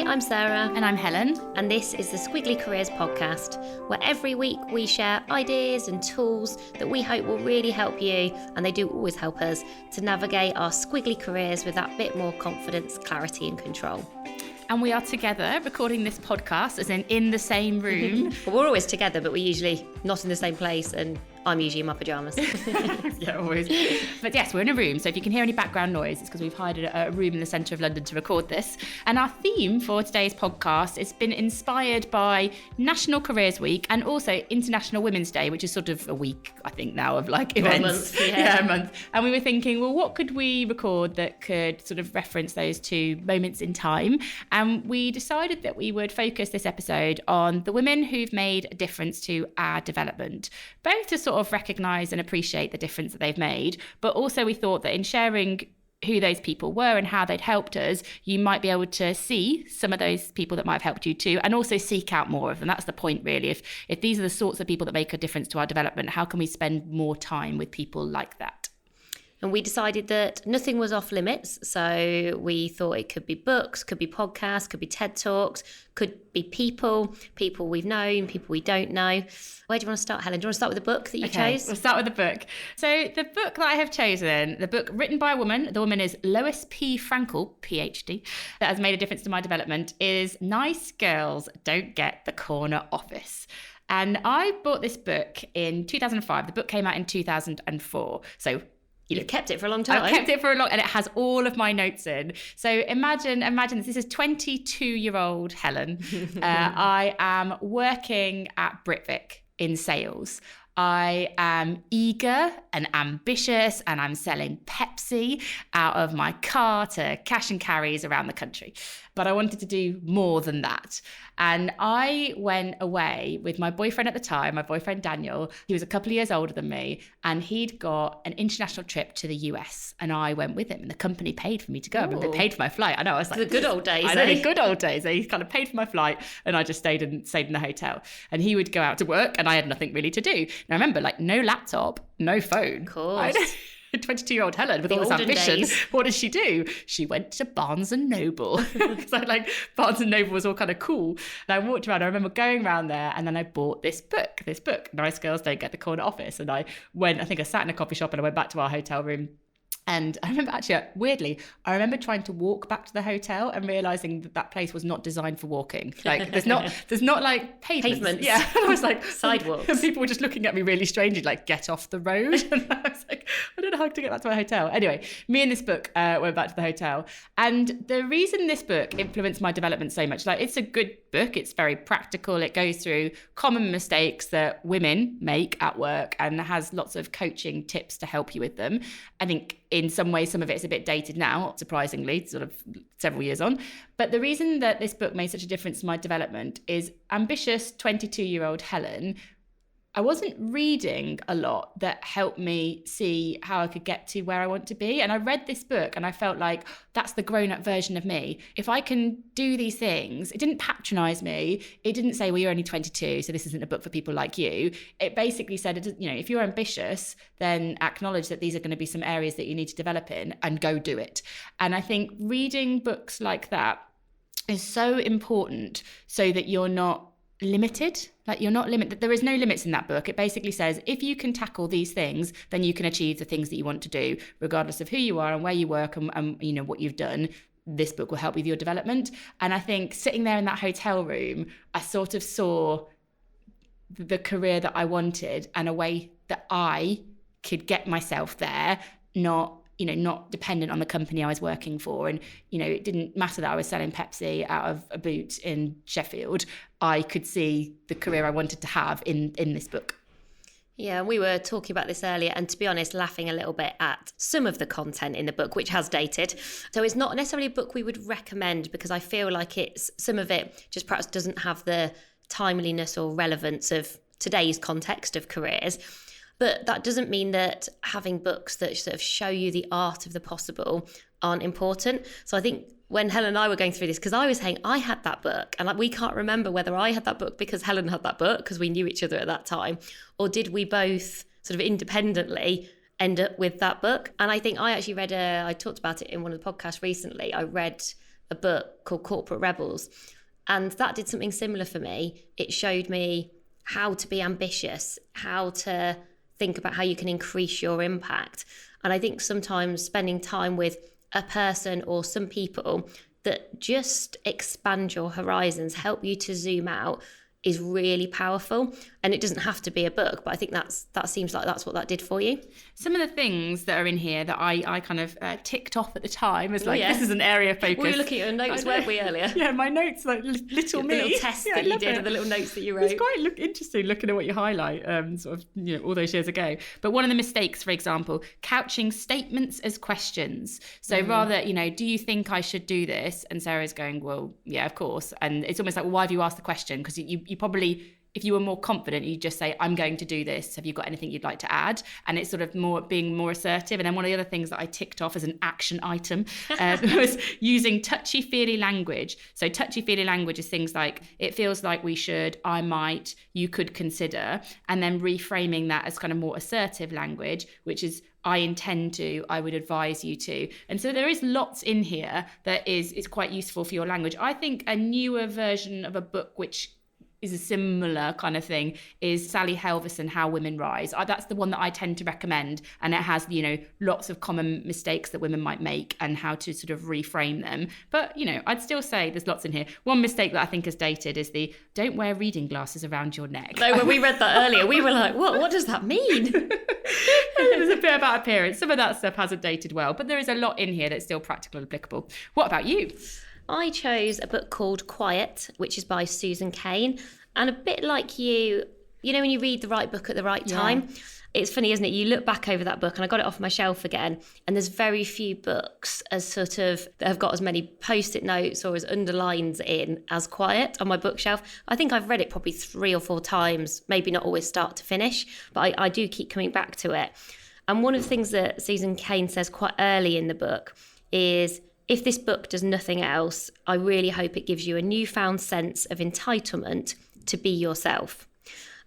Hi, I'm Sarah. And I'm Helen. And this is the Squiggly Careers podcast, where every week we share ideas and tools that we hope will really help you, and they do always help us, to navigate our squiggly careers with that bit more confidence, clarity and control. And we are together recording this podcast, as in the same room. Well, we're always together, but we're usually not in the same place, and I'm usually in my pyjamas. Yeah, always. But yes, we're in a room, so if you can hear any background noise, it's because we've hired a room in the centre of London to record this. And our theme for today's podcast has been inspired by National Careers Week and also International Women's Day, which is sort of a week, I think, now of like events. A month. And we were thinking, well, what could we record that could sort of reference those two moments in time? And we decided that we would focus this episode on the women who've made a difference to our development, both to sort of recognise and appreciate the difference that they've made, but also we thought that in sharing who those people were and how they'd helped us, you might be able to see some of those people that might have helped you too, and also seek out more of them. That's the point, really. If these are the sorts of people that make a difference to our development, how can we spend more time with people like that? And we decided that nothing was off limits. So we thought it could be books, could be podcasts, could be TED Talks, could be people we've known, people we don't know. Where do you want to start, Helen? Do you want to start with the book that you chose? We'll start with the book. So the book that I have chosen, the book written by a woman, the woman is Lois P. Frankel, PhD, that has made a difference to my development, is Nice Girls Don't Get the Corner Office. And I bought this book in 2005. The book came out in 2004. So You've kept it for a long time. I've kept it for a long, and it has all of my notes in. So imagine this is 22-year-old Helen. I am working at Britvic in sales. I am eager and ambitious, and I'm selling Pepsi out of my car to cash and carries around the country. But I wanted to do more than that. And I went away with my boyfriend at the time, my boyfriend Daniel. He was a couple of years older than me, and he'd got an international trip to the US, and I went with him, and the company paid for me to go. I remember they paid for my flight. I know, I was like, the good old days. I know, the good old days. He kind of paid for my flight, and I just stayed in the hotel. And he would go out to work, and I had nothing really to do. And I remember, like, no laptop, no phone. Of course. 22-year-old Helen with all this ambition. Days. What did she do? She went to Barnes and Noble. So like Barnes and Noble was all kind of cool. And I walked around. I remember going around there, and then I bought this book, Nice Girls Don't Get the Corner Office. And I sat in a coffee shop, and I went back to our hotel room. And I remember weirdly, I remember trying to walk back to the hotel and realising that place was not designed for walking. Like there's not like pavements. Yeah. And I was like, sidewalks. And people were just looking at me really strangely, like, get off the road. And I was like, I don't know how to get back to my hotel. Anyway, me and this book went back to the hotel. And the reason this book influenced my development so much, like, it's a good book. It's very practical. It goes through common mistakes that women make at work and has lots of coaching tips to help you with them. I think in some ways, some of it's a bit dated now, surprisingly, sort of several years on. But the reason that this book made such a difference to my development is ambitious 22-year-old Helen. I wasn't reading a lot that helped me see how I could get to where I want to be. And I read this book and I felt like that's the grown-up version of me. If I can do these things, it didn't patronize me. It didn't say, well, you're only 22, so this isn't a book for people like you. It basically said, you know, if you're ambitious, then acknowledge that these are going to be some areas that you need to develop in and go do it. And I think reading books like that is so important so that you're not limited. Like, you're not limited. There is no limits in that book. It basically says if you can tackle these things, then you can achieve the things that you want to do, regardless of who you are and where you work and you know what you've done. This book will help with your development. And I think sitting there in that hotel room, I sort of saw the career that I wanted and a way that I could get myself there, not dependent on the company I was working for. And, you know, it didn't matter that I was selling Pepsi out of a boot in Sheffield. I could see the career I wanted to have in this book. Yeah, we were talking about this earlier, and to be honest, laughing a little bit at some of the content in the book, which has dated. So it's not necessarily a book we would recommend, because I feel like some of it just perhaps doesn't have the timeliness or relevance of today's context of careers. But that doesn't mean that having books that sort of show you the art of the possible aren't important. So I think when Helen and I were going through this, because I was saying I had that book, and we can't remember whether I had that book because Helen had that book, because we knew each other at that time, or did we both sort of independently end up with that book? And I think I actually read I talked about it in one of the podcasts recently. I read a book called Corporate Rebels. And that did something similar for me. It showed me how to be ambitious, how to think about how you can increase your impact. And I think sometimes spending time with a person or some people that just expand your horizons, help you to zoom out, is really powerful. And it doesn't have to be a book, but I think that seems like that's what that did for you. Some of the things that are in here that I kind of ticked off at the time as like, this is an area of focus. We were looking at your notes, weren't we, earlier? Yeah, my notes, like little me. The little test that you did, and the little notes that you wrote. It's quite interesting looking at what you highlight, sort of, all those years ago. But one of the mistakes, for example, couching statements as questions. So rather, do you think I should do this? And Sarah's going, well, yeah, of course. And it's almost like, well, why have you asked the question? Because you probably, if you were more confident, you just say, I'm going to do this. Have you got anything you'd like to add? And it's sort of being more assertive. And then one of the other things that I ticked off as an action item was using touchy-feely language. So touchy-feely language is things like, it feels like we should, I might, you could consider, and then reframing that as kind of more assertive language, which is, I intend to, I would advise you to. And so there is lots in here that is quite useful for your language. I think a newer version of a book which is a similar kind of thing is Sally Helverson, How Women Rise. That's the one that I tend to recommend, and it has lots of common mistakes that women might make and how to sort of reframe them. But I'd still say there's lots in here. One mistake that I think is dated is the don't wear reading glasses around your neck. No, when we read that earlier, we were like, what does that mean? There's a bit about appearance. Some of that stuff hasn't dated well, but there is a lot in here that's still practical and applicable. What about you? I chose a book called Quiet, which is by Susan Cain. And a bit like you, when you read the right book at the right time, it's funny, isn't it? You look back over that book, and I got it off my shelf again, and there's very few books as sort of that have got as many post-it notes or as underlines in as Quiet on my bookshelf. I think I've read it probably 3 or 4 times, maybe not always start to finish, but I do keep coming back to it. And one of the things that Susan Cain says quite early in the book is, if this book does nothing else, I really hope it gives you a newfound sense of entitlement to be yourself.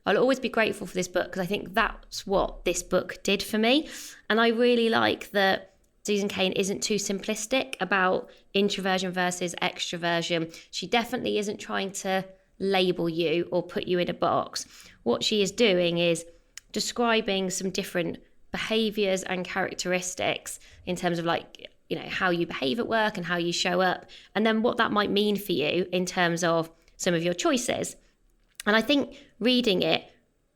I'll always be grateful for this book because I think that's what this book did for me. And I really like that Susan Cain isn't too simplistic about introversion versus extroversion. She definitely isn't trying to label you or put you in a box. What she is doing is describing some different behaviors and characteristics in terms of how you behave at work and how you show up, and then what that might mean for you in terms of some of your choices. And I think reading it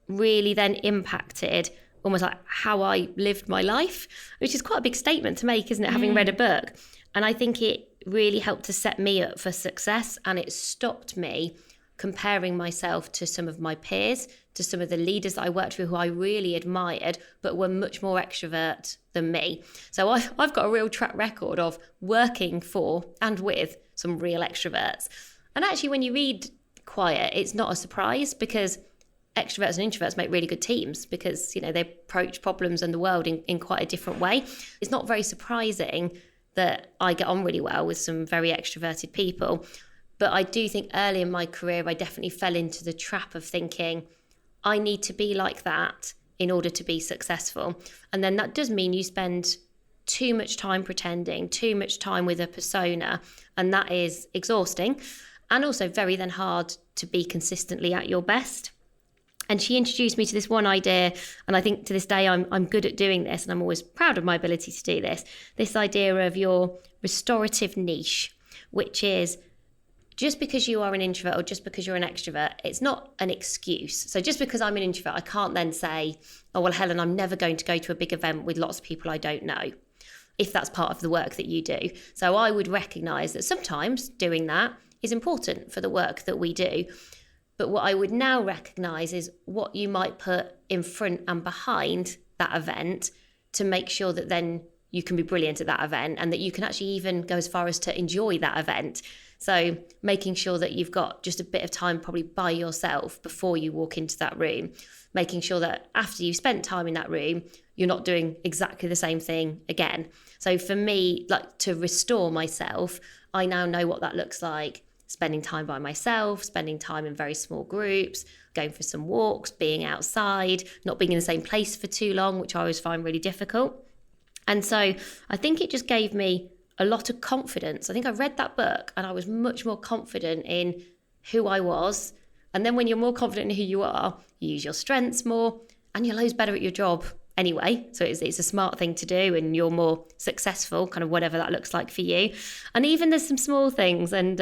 really then impacted almost like how I lived my life, which is quite a big statement to make, isn't it, having read a book? And I think it really helped to set me up for success, and it stopped me comparing myself to some of my peers, to some of the leaders that I worked with who I really admired, but were much more extrovert than me. So I've got a real track record of working for and with some real extroverts. And actually, when you read Quiet, it's not a surprise, because extroverts and introverts make really good teams, because they approach problems and the world in quite a different way. It's not very surprising that I get on really well with some very extroverted people. But I do think early in my career, I definitely fell into the trap of thinking, I need to be like that in order to be successful. And then that does mean you spend too much time pretending, too much time with a persona, and that is exhausting and also very then hard to be consistently at your best. And she introduced me to this one idea, and I think to this day I'm good at doing this, and I'm always proud of my ability to do this idea of your restorative niche, which is just because you are an introvert or just because you're an extrovert, it's not an excuse. So just because I'm an introvert, I can't then say, oh, well, Helen, I'm never going to go to a big event with lots of people I don't know, if that's part of the work that you do. So I would recognise that sometimes doing that is important for the work that we do. But what I would now recognise is what you might put in front and behind that event to make sure that then you can be brilliant at that event, and that you can actually even go as far as to enjoy that event. So making sure that you've got just a bit of time probably by yourself before you walk into that room, making sure that after you've spent time in that room, you're not doing exactly the same thing again. So for me, to restore myself, I now know what that looks like. Spending time by myself, spending time in very small groups, going for some walks, being outside, not being in the same place for too long, which I always find really difficult. And so I think it just gave me a lot of confidence. I think I read that book and I was much more confident in who I was. And then when you're more confident in who you are, you use your strengths more and you're loads better at your job anyway. So it's a smart thing to do and you're more successful, kind of whatever that looks like for you. And even there's some small things, and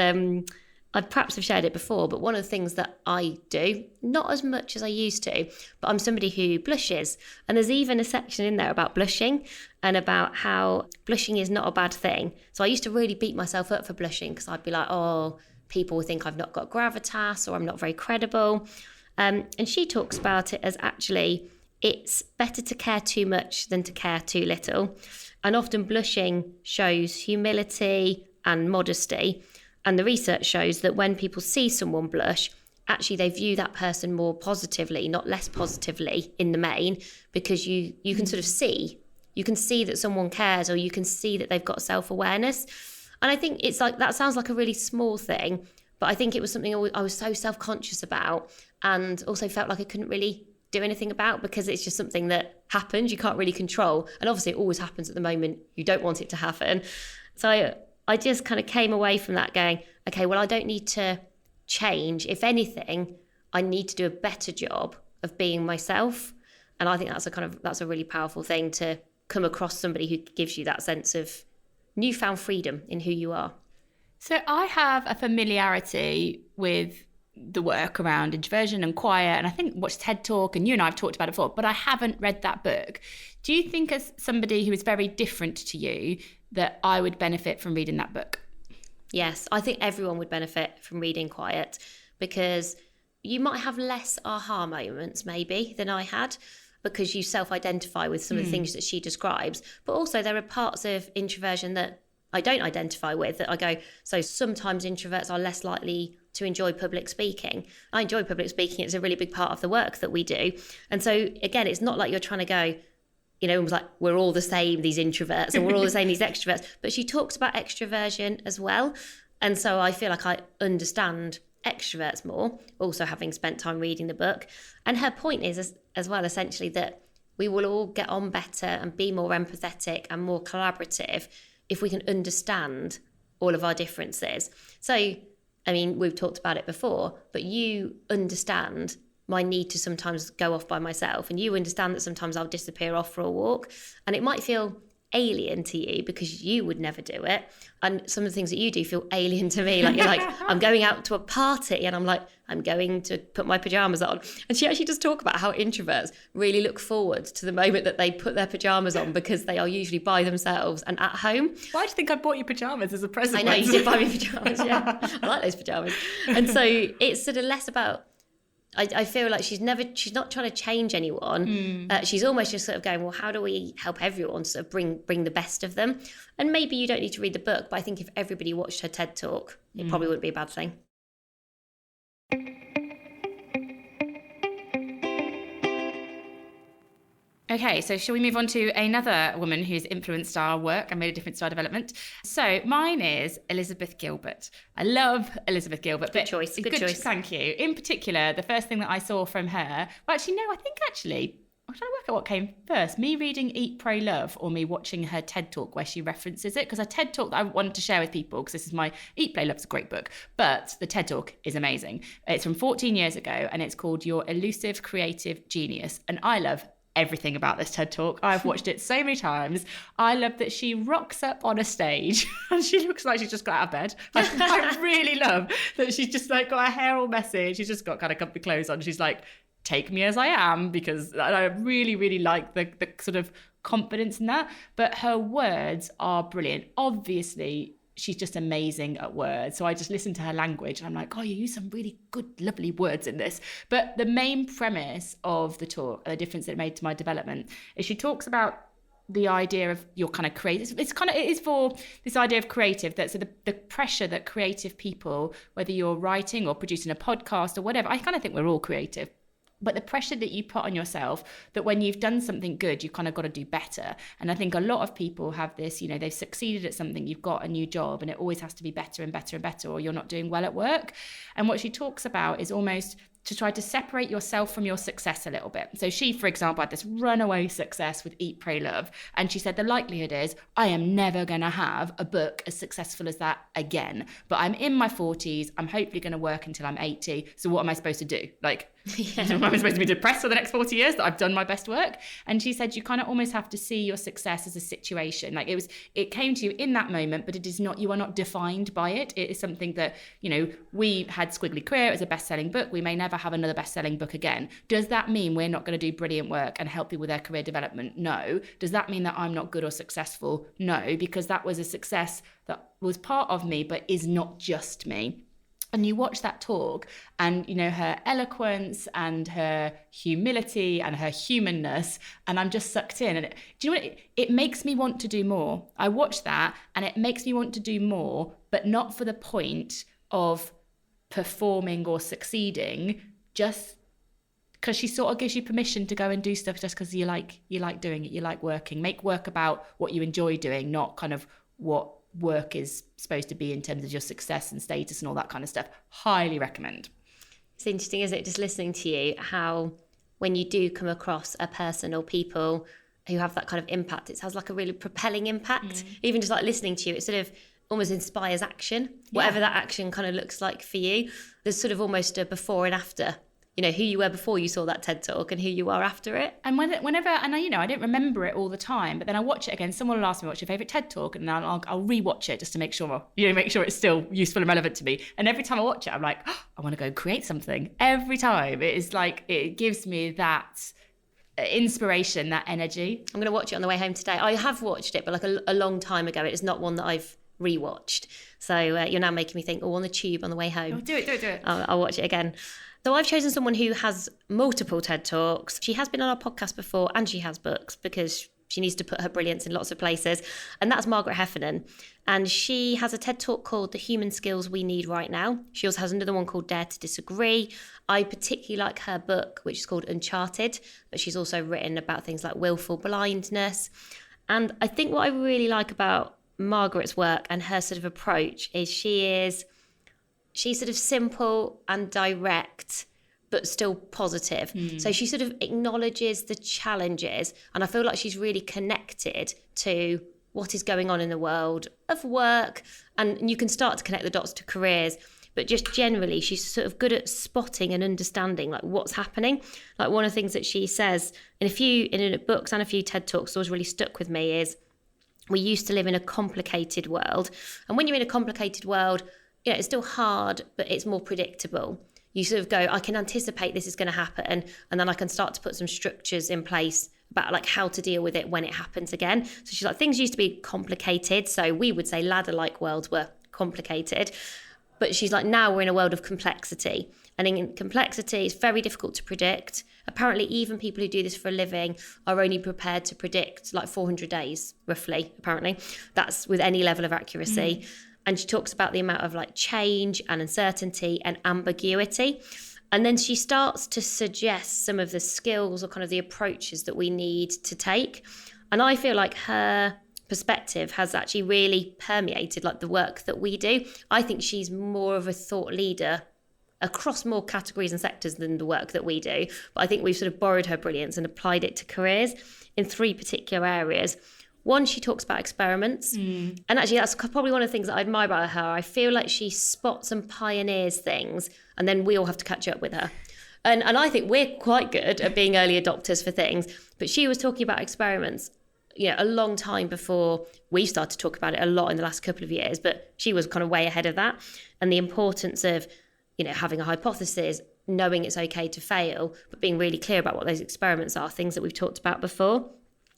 I perhaps have shared it before, but one of the things that I do, not as much as I used to, but I'm somebody who blushes. And there's even a section in there about blushing and about how blushing is not a bad thing. So I used to really beat myself up for blushing because I'd be like, oh, people will think I've not got gravitas or I'm not very credible. And she talks about it as actually, it's better to care too much than to care too little. And often blushing shows humility and modesty. And the research shows that when people see someone blush, actually they view that person more positively, not less positively in the main, because you can sort of see, you can see that someone cares, or you can see that they've got self-awareness. And I think it's like, that sounds like a really small thing, but I think it was something I was so self-conscious about, and also felt like I couldn't really do anything about, because it's just something that happens, you can't really control. And obviously it always happens at the moment you don't want it to happen. So I just kind of came away from that going, okay, well, I don't need to change. If anything, I need to do a better job of being myself. And I think that's a really powerful thing, to come across somebody who gives you that sense of newfound freedom in who you are. So I have a familiarity with the work around introversion and quiet, and I think watched TED Talk, and you and I have talked about it before, but I haven't read that book. Do you think, as somebody who is very different to you, that I would benefit from reading that book? Yes, I think everyone would benefit from reading Quiet, because you might have less aha moments maybe than I had, because you self-identify with some of the things that she describes. But also there are parts of introversion that I don't identify with, that I go, so sometimes introverts are less likely to enjoy public speaking. I enjoy public speaking. It's a really big part of the work that we do. And so again, it's not like you're trying to go, you know, it was like, we're all the same, these introverts, and we're all the same, these extroverts. But she talks about extroversion as well. And so I feel like I understand extroverts more, also having spent time reading the book. And her point is as well, essentially, that we will all get on better and be more empathetic and more collaborative if we can understand all of our differences. So, I mean, we've talked about it before, but you understand my need to sometimes go off by myself, and you understand that sometimes I'll disappear off for a walk, and it might feel alien to you because you would never do it, and some of the things that you do feel alien to me. Like, you're like, I'm going out to a party and I'm like, I'm going to put my pajamas on. And she actually does talk about how introverts really look forward to the moment that they put their pajamas on, because they are usually by themselves and at home. Why do you think I bought you pajamas as a present? I know, you did buy me pajamas, yeah. I like those pajamas. And so it's sort of less about, I feel like she's not trying to change anyone. She's almost just sort of going, well, how do we help everyone sort of bring the best of them? And maybe you don't need to read the book, but I think if everybody watched her TED Talk, it probably wouldn't be a bad thing. Okay, so shall we move on to another woman who's influenced our work and made a difference to our development? So mine is Elizabeth Gilbert. I love Elizabeth Gilbert. Good choice. Thank you. In particular, the first thing that I saw from her, I'm trying to work out what came first, me reading Eat, Pray, Love, or me watching her TED Talk where she references it, because her TED Talk that I wanted to share with people, because this is my Eat, Pray, Love's a great book, but the TED Talk is amazing. It's from 14 years ago, and it's called Your Elusive Creative Genius, and I love everything about this TED Talk. I've watched it so many times. I love that she rocks up on a stage and she looks like she's just got out of bed. I really love that she's just like got her hair all messy. She's just got kind of comfy clothes on. She's like, take me as I am, because I really, really like the sort of confidence in that. But her words are brilliant. Obviously, she's just amazing at words. So I just listen to her language and I'm like, oh, you use some really good, lovely words in this. But the main premise of the talk, the difference that it made to my development, is she talks about the idea of your kind of creative. It is for this idea of creative, that so the pressure that creative people, whether you're writing or producing a podcast or whatever, I kind of think we're all creative. But the pressure that you put on yourself, that when you've done something good, you kind of got to do better. And I think a lot of people have this, you know, they've succeeded at something, you've got a new job, and it always has to be better and better and better, or you're not doing well at work. And what she talks about is almost to try to separate yourself from your success a little bit. So she, for example, had this runaway success with Eat, Pray, Love. And she said, the likelihood is I am never going to have a book as successful as that again. But I'm in my 40s. I'm hopefully going to work until I'm 80. So what am I supposed to do? Like, am I supposed to be depressed for the next 40 years that I've done my best work? And she said, you kind of almost have to see your success as a situation. Like it came to you in that moment, but it is not, you are not defined by it. It is something that, you know, we had Squiggly Career as a best-selling book. We may never have another best-selling book again. Does that mean we're not going to do brilliant work and help people with their career development? No. Does that mean that I'm not good or successful? No, because that was a success that was part of me, but is not just me. And you watch that talk and, you know, her eloquence and her humility and her humanness, and I'm just sucked in. And do you know what? It makes me want to do more. I watch that and it makes me want to do more, but not for the point of performing or succeeding, just because she sort of gives you permission to go and do stuff just because you like doing it, you like working. Make work about what you enjoy doing, not kind of what work is supposed to be in terms of your success and status and all that kind of stuff. Highly recommend. It's interesting, isn't it, just listening to you, how when you do come across a person or people who have that kind of impact, it has like a really propelling impact. Even just like listening to you, it sort of almost inspires action, whatever that action kind of looks like for you. There's sort of almost a before and after, you know, who you were before you saw that TED Talk and who you are after it. And whenever, and I, you know, I don't remember it all the time, but then I watch it again. Someone will ask me, what's your favourite TED Talk? And I'll rewatch it just to make sure, you know, make sure it's still useful and relevant to me. And every time I watch it, I'm like, oh, I want to go create something. Every time. It is like, it gives me that inspiration, that energy. I'm going to watch it on the way home today. I have watched it, but like a long time ago. It is not one that I've rewatched. So you're now making me think, on the tube on the way home. Oh, do it. I'll watch it again. So I've chosen someone who has multiple TED Talks. She has been on our podcast before and she has books because she needs to put her brilliance in lots of places. And that's Margaret Heffernan. And she has a TED Talk called The Human Skills We Need Right Now. She also has another one called Dare to Disagree. I particularly like her book, which is called Uncharted, but she's also written about things like willful blindness. And I think what I really like about Margaret's work and her sort of approach is she's sort of simple and direct, but still positive. So she sort of acknowledges the challenges, and I feel like she's really connected to what is going on in the world of work, and you can start to connect the dots to careers, but just generally she's sort of good at spotting and understanding like what's happening. Like one of the things that she says in books and a few TED Talks that was really stuck with me is, we used to live in a complicated world. And when you're in a complicated world, you know, it's still hard, but it's more predictable. You sort of go, I can anticipate this is going to happen. And then I can start to put some structures in place about like how to deal with it when it happens again. So she's like, things used to be complicated. So we would say ladder-like worlds were complicated. But she's like, now we're in a world of complexity. And in complexity, it's very difficult to predict. Apparently, even people who do this for a living are only prepared to predict like 400 days, roughly, apparently. That's with any level of accuracy. And she talks about the amount of like change and uncertainty and ambiguity. And then she starts to suggest some of the skills or kind of the approaches that we need to take. And I feel like her perspective has actually really permeated like the work that we do. I think she's more of a thought leader across more categories and sectors than the work that we do. But I think we've sort of borrowed her brilliance and applied it to careers in 3 particular areas. One, she talks about experiments. And actually that's probably one of the things that I admire about her. I feel like she spots and pioneers things, and then we all have to catch up with her. And I think we're quite good at being early adopters for things. But she was talking about experiments, you know, a long time before we started to talk about it a lot in the last couple of years. But she was kind of way ahead of that. And the importance of, you know, having a hypothesis, knowing it's okay to fail, but being really clear about what those experiments are, things that we've talked about before.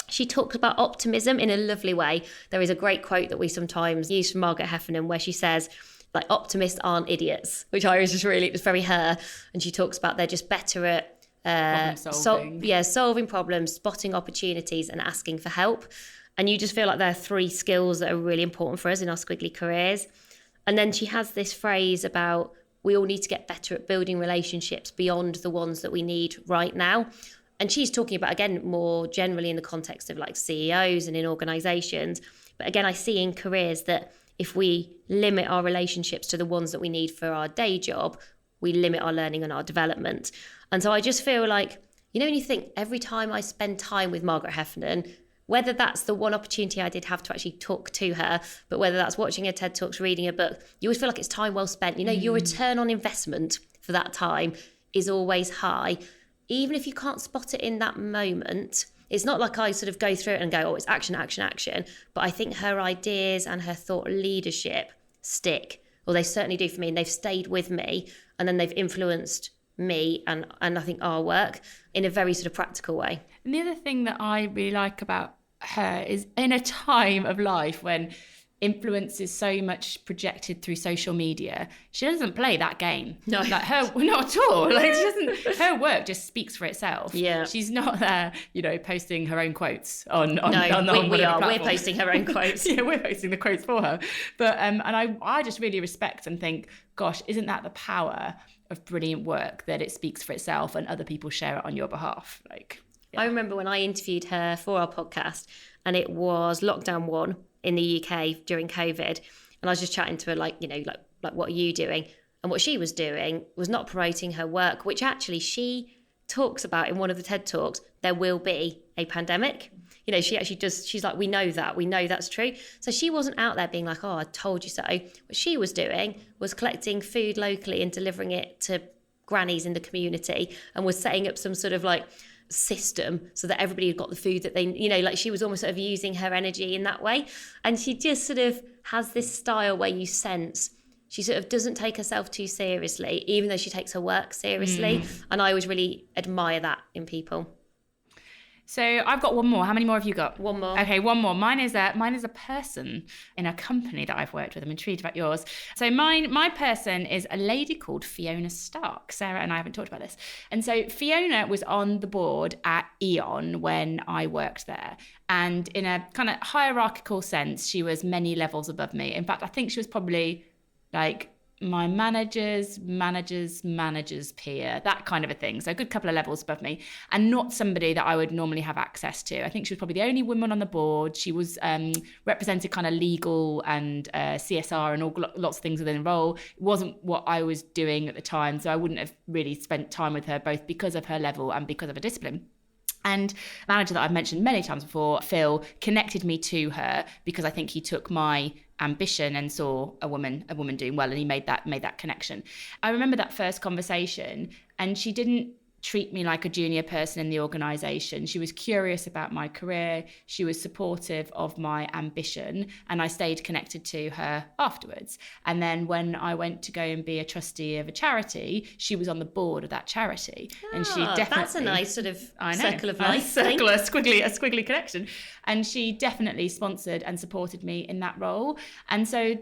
She talks about optimism in a lovely way. There is a great quote that we sometimes use from Margaret Heffernan where she says, like, optimists aren't idiots, which I was just really, it was very her. And she talks about they're just better at solving problems, spotting opportunities and asking for help. And you just feel like there are 3 skills that are really important for us in our squiggly careers. And then she has this phrase about we all need to get better at building relationships beyond the ones that we need right now. And she's talking about, again, more generally in the context of like CEOs and in organizations. But again, I see in careers that if we limit our relationships to the ones that we need for our day job, we limit our learning and our development. And so I just feel like, you know, when you think every time I spend time with Margaret Heffernan, whether that's the one opportunity I did have to actually talk to her, but whether that's watching her TED Talks, reading a book, you always feel like it's time well spent. You know, your return on investment for that time is always high. Even if you can't spot it in that moment, it's not like I sort of go through it and go, oh, it's action, action, action. But I think her ideas and her thought leadership stick. Well, they certainly do for me, and they've stayed with me, and then they've influenced me and I think our work in a very sort of practical way. And the other thing that I really like about her is, in a time of life when influence is so much projected through social media, she doesn't play that game. No, like her, not at all. Like, she doesn't. Her work just speaks for itself. Yeah, she's not there, you know, posting her own quotes on. No, we are. Platform. We're posting her own quotes. Yeah, we're posting the quotes for her. But and I just really respect and think, gosh, isn't that the power of brilliant work, that it speaks for itself and other people share it on your behalf? Like, yeah. I remember when I interviewed her for our podcast, and it was lockdown 1 in the UK during COVID, and I was just chatting to her like, you know, like what are you doing? And what she was doing was not promoting her work, which actually she talks about in one of the TED Talks. There will be a pandemic. You know, she actually does. She's like, we know that's true. So she wasn't out there being like, oh, I told you so. What she was doing was collecting food locally and delivering it to grannies in the community, and was setting up some sort of like system so that everybody had got the food that they, you know, like she was almost sort of using her energy in that way. And she just sort of has this style where you sense she sort of doesn't take herself too seriously, even though she takes her work seriously. And I always really admire that in people. So I've got one more. How many more have you got? One more. Okay, one more. Mine is a person in a company that I've worked with. I'm intrigued about yours. So my person is a lady called Fiona Stark. Sarah and I haven't talked about this. And so Fiona was on the board at E.ON when I worked there. And in a kind of hierarchical sense, she was many levels above me. In fact, I think she was probably like my manager's peer, that kind of a thing. So a good couple of levels above me, and not somebody that I would normally have access to. I think she was probably the only woman on the board. She was represented kind of legal and CSR and all lots of things within the role. It wasn't what I was doing at the time, so I wouldn't have really spent time with her, both because of her level and because of her discipline. And manager that I've mentioned many times before, Phil, connected me to her because I think he took my ambition and saw a woman doing well, and he made that connection. I remember that first conversation, and she didn't treat me like a junior person in the organisation. She was curious about my career. She was supportive of my ambition, and I stayed connected to her afterwards. And then when I went to go and be a trustee of a charity, she was on the board of that charity. And she definitely... That's a nice sort of circle of life. A squiggly connection. And she definitely sponsored and supported me in that role. And so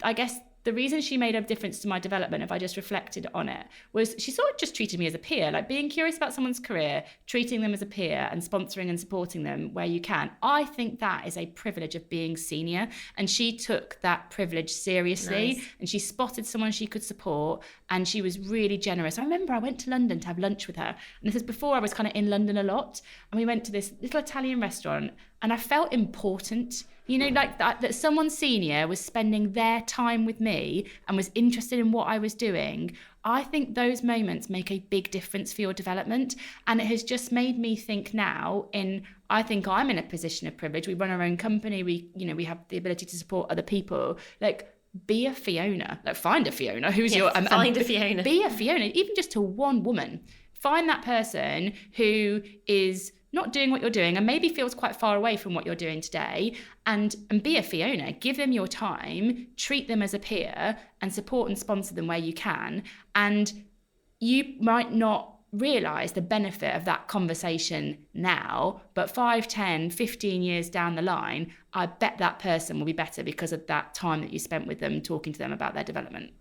I guess the reason she made a difference to my development, if I just reflected on it, was she sort of just treated me as a peer, like being curious about someone's career, treating them as a peer and sponsoring and supporting them where you can. I think that is a privilege of being senior. And she took that privilege seriously. Nice. And she spotted someone she could support, and she was really generous. I remember I went to London to have lunch with her. And this is before I was kind of in London a lot. And we went to this little Italian restaurant, and I felt important. You know, like that someone senior was spending their time with me and was interested in what I was doing. I think those moments make a big difference for your development. And it has just made me think now I think I'm in a position of privilege. We run our own company. We have the ability to support other people. Like, be a Fiona. Like, find a Fiona. Find a Fiona. Be a Fiona, even just to one woman. Find that person who is not doing what you're doing and maybe feels quite far away from what you're doing today, and be a Fiona. Give them your time, treat them as a peer, and support and sponsor them where you can. And you might not realise the benefit of that conversation now, but 5, 10, 15 years down the line, I bet that person will be better because of that time that you spent with them, talking to them about their development.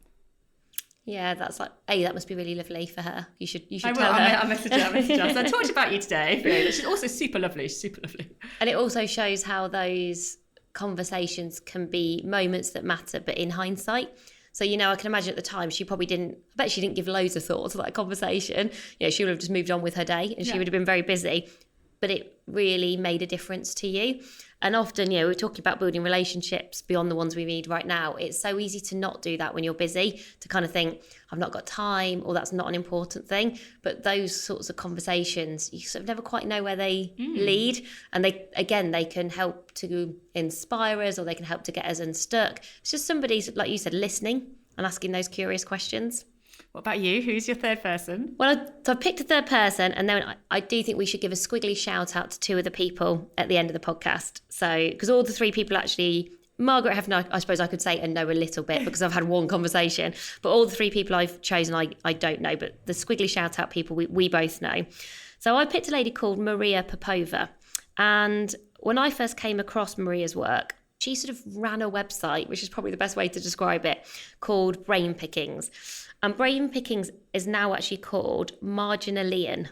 Yeah, that's like, that must be really lovely for her. You should tell her. I'll message her. So I talked about you today. She's also super lovely. And it also shows how those conversations can be moments that matter, but in hindsight. So, you know, I can imagine at the time she didn't give loads of thought to that conversation. You know, she would have just moved on with her day, and she would have been very busy. But it really made a difference to you. And often, we're talking about building relationships beyond the ones we read right now. It's so easy to not do that when you're busy, to kind of think, I've not got time, or that's not an important thing. But those sorts of conversations, you sort of never quite know where they lead. And they can help to inspire us, or they can help to get us unstuck. It's just somebody, like you said, listening and asking those curious questions. What about you? Who's your third person? Well, so I picked a third person, and then I do think we should give a squiggly shout out to two of the people at the end of the podcast. So, because all the three people actually, Margaret Hefner, I suppose I could say, and know a little bit because I've had one conversation, but all the three people I've chosen, I don't know, but the squiggly shout out people, we both know. So I picked a lady called Maria Popova. And when I first came across Maria's work, she sort of ran a website, which is probably the best way to describe it, called Brain Pickings. And Brain Pickings is now actually called Marginalian.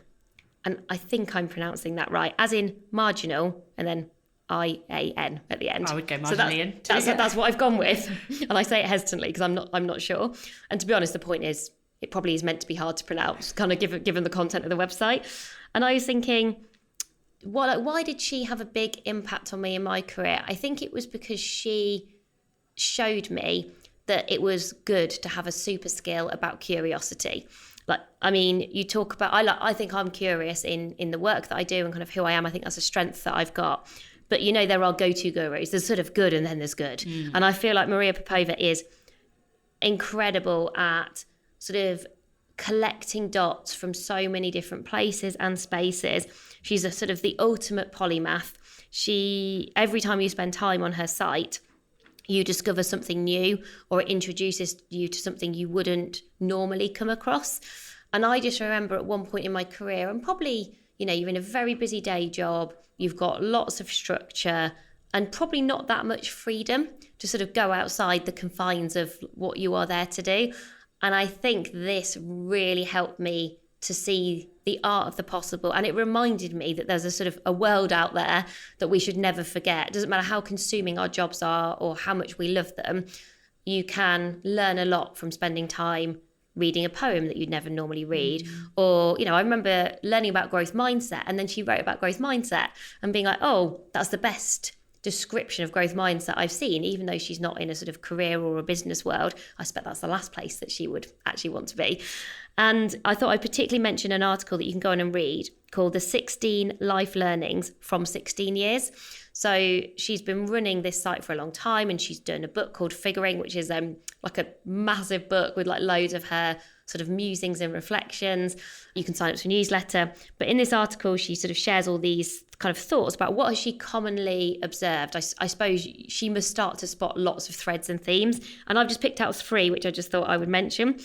And I think I'm pronouncing that right, as in marginal and then IAN at the end. I would go Marginalian. So that's what I've gone with. And I say it hesitantly because I'm not sure. And to be honest, the point is, it probably is meant to be hard to pronounce, kind of given the content of the website. And I was thinking, why did she have a big impact on me in my career? I think it was because she showed me that it was good to have a super skill about curiosity. You talk about, I think I'm curious in the work that I do and kind of who I am. I think that's a strength that I've got. But there are go-to gurus. There's sort of good and then there's good. And I feel like Maria Popova is incredible at sort of collecting dots from so many different places and spaces. She's a sort of the ultimate polymath. Every time you spend time on her site, you discover something new, or it introduces you to something you wouldn't normally come across. And I just remember at one point in my career, and probably, you're in a very busy day job, you've got lots of structure and probably not that much freedom to sort of go outside the confines of what you are there to do. And I think this really helped me to see the art of the possible. And it reminded me that there's a sort of a world out there that we should never forget. It doesn't matter how consuming our jobs are or how much we love them. You can learn a lot from spending time reading a poem that you'd never normally read. Or, I remember learning about growth mindset, and then she wrote about growth mindset and being like, oh, that's the best description of growth mindset I've seen, even though she's not in a sort of career or a business world. I expect that's the last place that she would actually want to be. And I thought I'd particularly mention an article that you can go on and read called The 16 Life Learnings from 16 Years. So she's been running this site for a long time, and she's done a book called Figuring, which is like a massive book with like loads of her sort of musings and reflections. You can sign up to a newsletter. But in this article, she sort of shares all these kind of thoughts about what has she commonly observed. I suppose she must start to spot lots of threads and themes. And I've just picked out 3, which I just thought I would mention.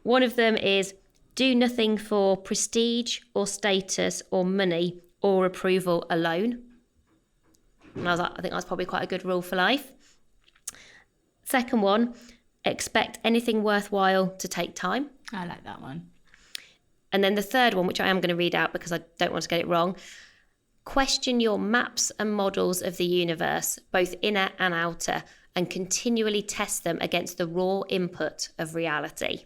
One of them is do nothing for prestige or status or money or approval alone. And I was like, I think that's probably quite a good rule for life. Second one, expect anything worthwhile to take time. I like that one. And then the third one, which I am going to read out because I don't want to get it wrong, question your maps and models of the universe, both inner and outer, and continually test them against the raw input of reality.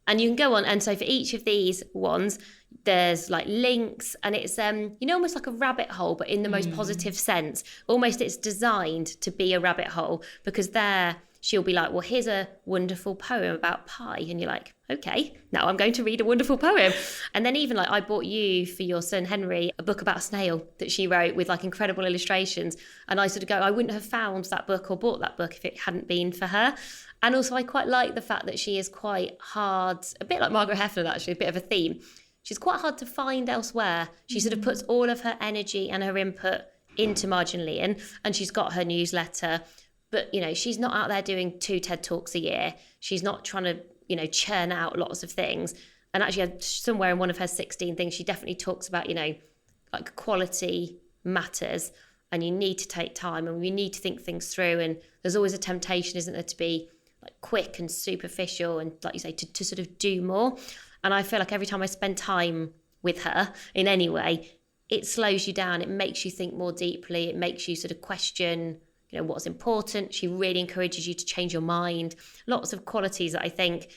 And you can go on, and so for each of these ones, there's like links, and it's almost like a rabbit hole, but in the most positive sense. Almost it's designed to be a rabbit hole, because there she'll be like, well, here's a wonderful poem about pie, and you're like, okay, now I'm going to read a wonderful poem. And then even like I bought you for your son Henry a book about a snail that she wrote with like incredible illustrations, and I sort of go, I wouldn't have found that book or bought that book if it hadn't been for her. And also I quite like the fact that she is quite hard, a bit like Margaret Hefner actually, a bit of a theme. She's quite hard to find elsewhere. She sort of puts all of her energy and her input into Marginalian, and she's got her newsletter. But, she's not out there doing 2 TED Talks a year. She's not trying to, churn out lots of things. And actually, somewhere in one of her 16 things, she definitely talks about, like quality matters, and you need to take time, and we need to think things through. And there's always a temptation, isn't there, to be like quick and superficial and, like you say, to sort of do more. And I feel like every time I spend time with her in any way, it slows you down. It makes you think more deeply. It makes you sort of question, what's important. She really encourages you to change your mind. Lots of qualities that I think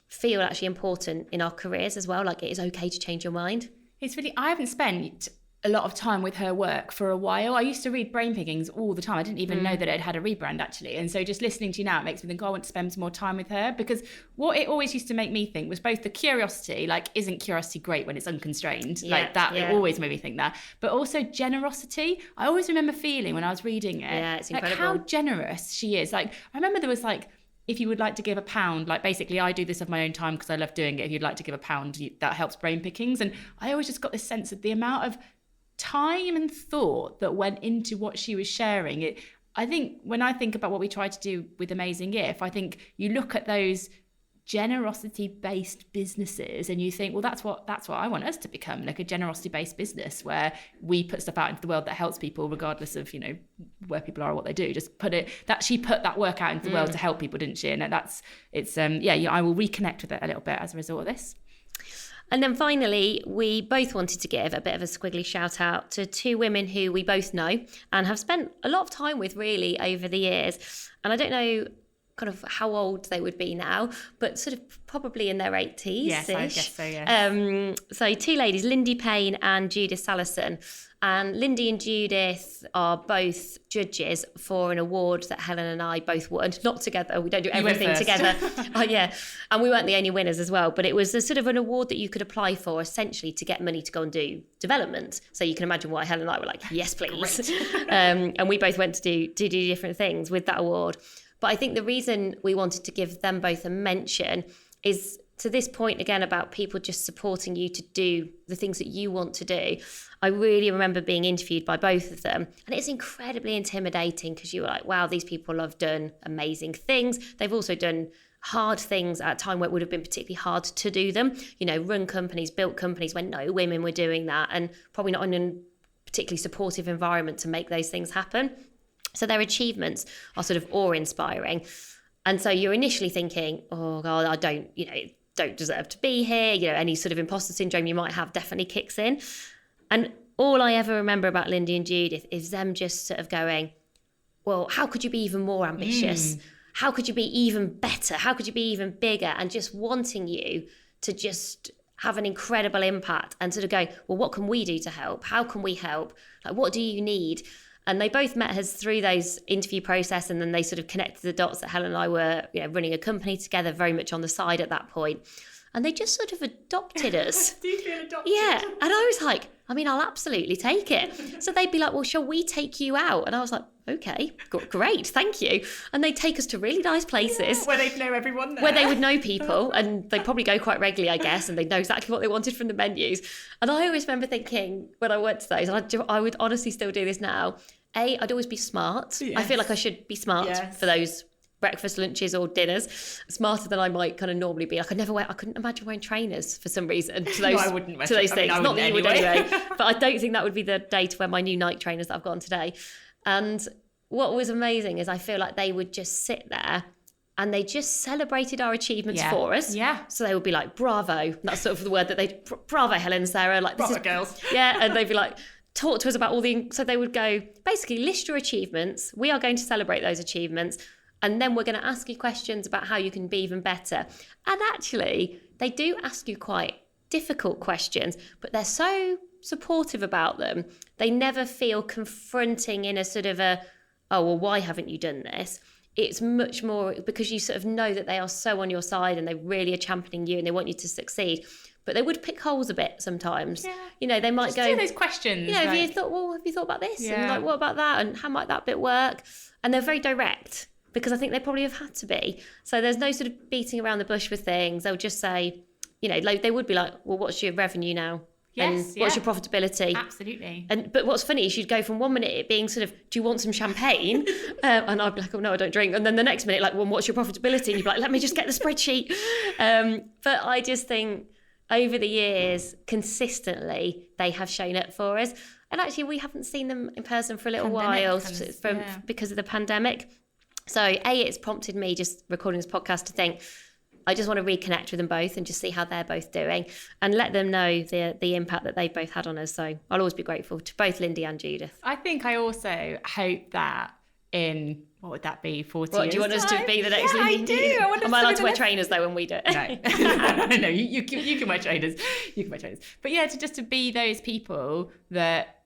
feel actually important in our careers as well. Like it is okay to change your mind. It's really, I haven't spent a lot of time with her work for a while. I used to read Brain Pickings all the time. I didn't even know that it had a rebrand actually. And so just listening to you now, it makes me think, I want to spend some more time with her, because what it always used to make me think was both the curiosity, like, isn't curiosity great when it's unconstrained? It always made me think that. But also generosity. I always remember feeling when I was reading it, it's incredible. How generous she is. Like, I remember there was like, if you would like to give £1, like basically I do this of my own time because I love doing it. If you'd like to give £1, that helps Brain Pickings. And I always just got this sense of the amount of time and thought that went into what she was sharing. I think when I think about what we try to do with Amazing If, I think you look at those generosity-based businesses and you think, well, that's what I want us to become, like a generosity-based business where we put stuff out into the world that helps people regardless of, where people are or what they do. Just she put that work out into the world to help people, didn't she? And I will reconnect with it a little bit as a result of this. And then finally, we both wanted to give a bit of a squiggly shout out to 2 women who we both know and have spent a lot of time with really over the years. And I don't know kind of how old they would be now, but sort of probably in their 80s. Yes, I guess so, yes. So 2 ladies, Lindy Payne and Judith Salison. And Lindy and Judith are both judges for an award that Helen and I both won. Not together, we don't do everything together. Oh yeah, and we weren't the only winners as well, but it was a sort of an award that you could apply for essentially to get money to go and do development. So you can imagine why Helen and I were like, yes please. And we both went to do different things with that award. But I think the reason we wanted to give them both a mention is to this point again about people just supporting you to do the things that you want to do. I really remember being interviewed by both of them, and it's incredibly intimidating because you were like, wow, these people have done amazing things. They've also done hard things at a time where it would have been particularly hard to do them. Run companies, built companies when no women were doing that, and probably not in a particularly supportive environment to make those things happen. So their achievements are sort of awe-inspiring. And so you're initially thinking, oh God, I don't deserve to be here. Any sort of imposter syndrome you might have definitely kicks in. And all I ever remember about Lindy and Judith is them just sort of going, well, how could you be even more ambitious? How could you be even better? How could you be even bigger? And just wanting you to just have an incredible impact and sort of go, well, what can we do to help? How can we help? Like, what do you need? And they both met us through those interview process, and then they sort of connected the dots that Helen and I were running a company together very much on the side at that point. And they just sort of adopted us. Do you feel adopted? Yeah. And I was like, I'll absolutely take it. So they'd be like, well, shall we take you out? And I was like, okay, great, thank you. And they'd take us to really nice places. Where they'd know everyone there. Where they would know people, and they'd probably go quite regularly, I guess, and they'd know exactly what they wanted from the menus. And I always remember thinking when I went to those, and I would honestly still do this now, I'd always be smart. Yes. I feel like I should be smart for those breakfast, lunches or dinners, smarter than I might kind of normally be. Like I couldn't imagine wearing trainers for some reason to those, I wouldn't to those things. Not that you would anyway, but I don't think that would be the day to wear my new Nike trainers that I've got on today. And what was amazing is I feel like they would just sit there and they just celebrated our achievements for us. Yeah. So they would be like, bravo. That's sort of the word that bravo, Helen, Sarah. Like, bravo, girls. Yeah. And they'd be like, talk to us about so they would go, basically list your achievements. We are going to celebrate those achievements. And then we're going to ask you questions about how you can be even better. And actually, they do ask you quite difficult questions, but they're so supportive about them. They never feel confronting in a sort of oh, well, why haven't you done this? It's much more because you sort of know that they are so on your side and they really are championing you and they want you to succeed. But they would pick holes a bit sometimes. Yeah. They might go, do those questions. have you thought about this? Yeah. And like, what about that? And how might that bit work? And they're very direct because I think they probably have had to be. So there's no sort of beating around the bush with things. They'll just say, like they would be like, well, what's your revenue now? Yes, and what's your profitability? Absolutely. But what's funny is you'd go from 1 minute it being sort of, do you want some champagne? And I'd be like, oh no, I don't drink. And then the next minute, like, well, what's your profitability? And you'd be like, let me just get the spreadsheet. But I just think over the years, consistently, they have shown up for us. And actually, we haven't seen them in person for a little while because of the pandemic. So it's prompted me just recording this podcast to think, I just want to reconnect with them both and just see how they're both doing and let them know the impact that they've both had on us. So I'll always be grateful to both Lindy and Judith. I think I also hope that in, what would that be, 40 years? Do you want us to be the next Lindy? I do. Am I allowed to wear trainers though when we do it? No, you can wear trainers. You can wear trainers. But yeah, to be those people that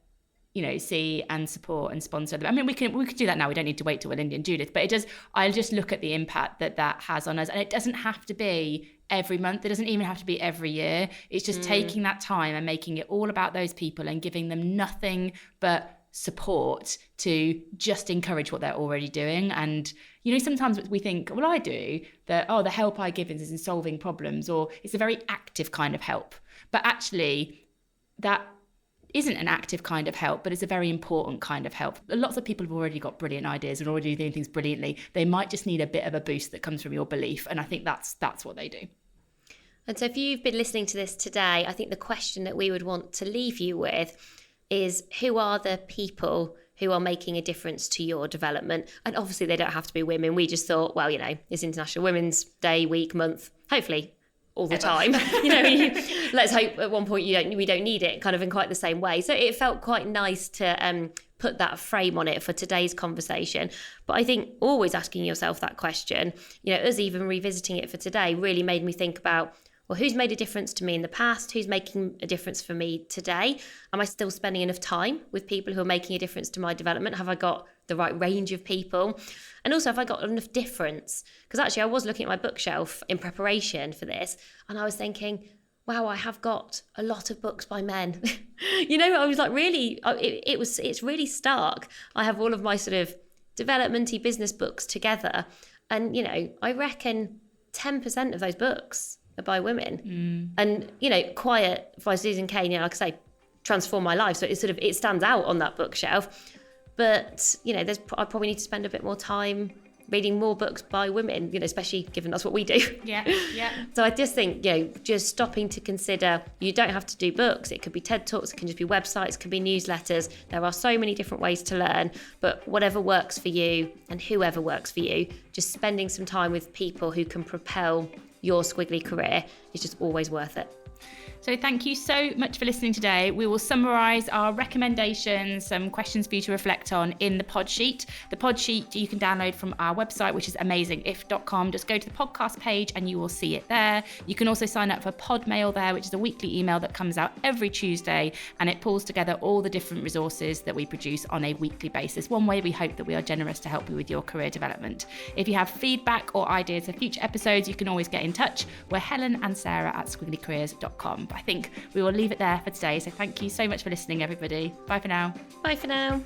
see and support and sponsor them. I mean, we could do that now. We don't need to wait till we're Lindy and Judith, but I just look at the impact that has on us. And it doesn't have to be every month. It doesn't even have to be every year. It's just taking that time and making it all about those people and giving them nothing but support to just encourage what they're already doing. And sometimes we think, well, I do that, the help I give is in solving problems, or it's a very active kind of help. But actually that isn't an active kind of help, but it's a very important kind of help. Lots of people have already got brilliant ideas and already doing things brilliantly. They might just need a bit of a boost that comes from your belief. And I think that's what they do. And so if you've been listening to this today, I think the question that we would want to leave you with is, who are the people who are making a difference to your development? And obviously they don't have to be women. We just thought, well, it's International Women's Day, week, month, hopefully all the time. Let's hope at one point we don't need it kind of in quite the same way. So it felt quite nice to put that frame on it for today's conversation. But I think always asking yourself that question, us even revisiting it for today really made me think about, well, who's made a difference to me in the past? Who's making a difference for me today? Am I still spending enough time with people who are making a difference to my development? Have I got the right range of people? And also, have I got enough difference? Because actually, I was looking at my bookshelf in preparation for this, and I was thinking, wow, I have got a lot of books by men. I was like, really, it's really stark. I have all of my sort of development-y business books together. And, I reckon 10% of those books are by women. And Quiet by Susan Cain, like I say, transformed my life, so it stands out on that bookshelf. But I probably need to spend a bit more time reading more books by women, especially given that's what we do. Yeah. So I just think just stopping to consider, you don't have to do books. It could be TED Talks, it can just be websites, it can be newsletters. There are so many different ways to learn, but whatever works for you and whoever works for you, just spending some time with people who can propel your squiggly career is just always worth it. So thank you so much for listening today. We will summarise our recommendations, some questions for you to reflect on in the pod sheet. The pod sheet you can download from our website, which is amazingif.com. Just go to the podcast page and you will see it there. You can also sign up for Pod Mail there, which is a weekly email that comes out every Tuesday, and it pulls together all the different resources that we produce on a weekly basis. One way we hope that we are generous to help you with your career development. If you have feedback or ideas for future episodes, you can always get in touch. We're Helen and Sarah at squigglycareers.com. But I think we will leave it there for today. So thank you so much for listening, everybody. Bye for now. Bye for now.